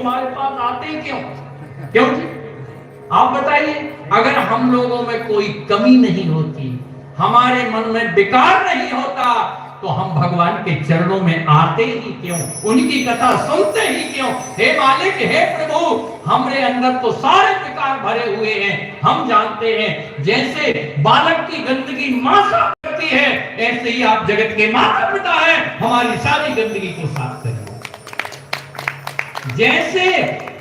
हमारे पास आते क्यों? क्यों जी? आप बताइए, अगर हम लोगों में कोई कमी नहीं होती, हमारे मन में विकार नहीं होता, तो हम भगवान के चरणों में आते ही क्यों, उनकी कथा सुनते ही क्यों? हे मालिक, हे प्रभु, हमरे अंदर तो सारे विकार भरे हुए हैं। हम जानते हैं जैसे बालक की गंदगी मां साफ करती है, ऐसे ही आप जगत के माता पिता हैं, हमारी सारी गंदगी को साफ करें। जैसे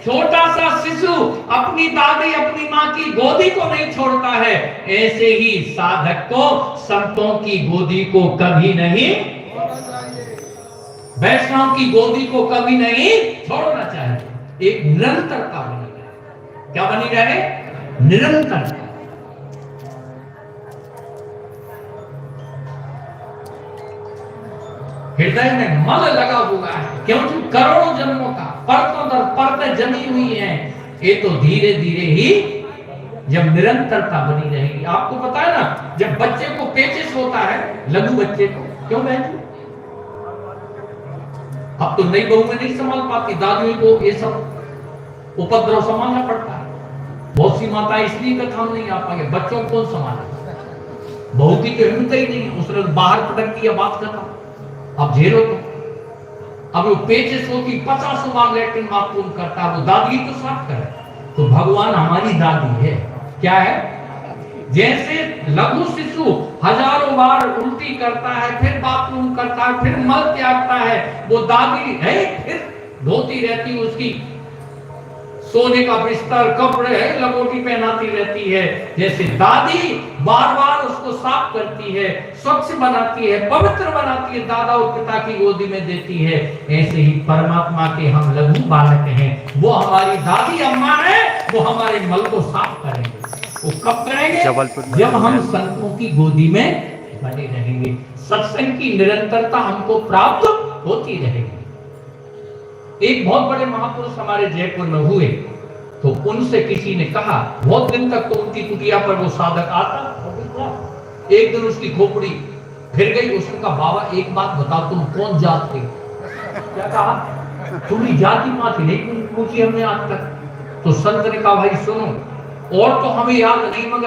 छोटा सा शिशु अपनी दादी अपनी मां की गोदी को नहीं छोड़ता है, ऐसे ही साधक को संतों की गोदी को कभी नहीं, वैष्णव की गोदी को कभी नहीं छोड़ना चाहिए। एक निरंतरता बनी रहे। क्या बनी रहे? निरंतरता। हृदय में मल लगा हुआ है, क्योंकि करोड़ों जन्मों का परतों दर परतें जमी हुई हैं। ये तो धीरे धीरे ही जब निरंतरता बनी रहेगी। आपको पता है ना, जब बच्चे को पेचिश होता है, लघु बच्चे को, क्यों बहन? अब तो नई बहू में नहीं संभाल पाती, दादियों को ये सब उपद्रव संभालना पड़ता है। बहुत सी माता इसलिए कथा में नहीं आ पाएंगे, बच्चों को कौन संभाले? बहू की तो हिम्मत ही नहीं, उसने बाहर पटक दिया, बात खत्म। अब झेलो तो। अब वो पेचिश होती 50 बार लैट्रिन बाथरूम करता है, वो दादी तो साफ करे। तो भगवान हमारी दादी है। क्या है? जैसे लघु शिशु हजारों बार उल्टी करता है, फिर बाथरूम करता है, फिर मल त्यागता है, वो दादी है फिर धोती रहती, उसकी सोने का बिस्तर कपड़े है लंगोटी पहनाती रहती है। जैसे दादी बार बार उसको साफ करती है, स्वच्छ बनाती है, पवित्र बनाती है, दादा और पिता की गोदी में देती है, ऐसे ही परमात्मा के हम लघु बालक हैं। वो हमारी दादी अम्मा है, वो हमारे मल को साफ करेंगे। वो कब करेंगे? जब हम संतों की गोदी में बने रहेंगे, सत्संग की निरंतरता हमको प्राप्त होती रहेगी। एक बहुत बड़े महापुरुष हमारे जयपुर में हुए, तो उनसे किसी ने कहा, बहुत दिन तक तो उनकी कुटिया पर वो साधक आता, एक दिन उसकी खोपड़ी फिर गई। उसने कहा, बाबा एक बात बताओ, तुम कौन जात थे? क्या कहा? तुम्हारी जाति मां थी नहीं पूछी हमने आज तक। तो संत ने कहा, भाई सुनो, और तो हमें याद नहीं, मगर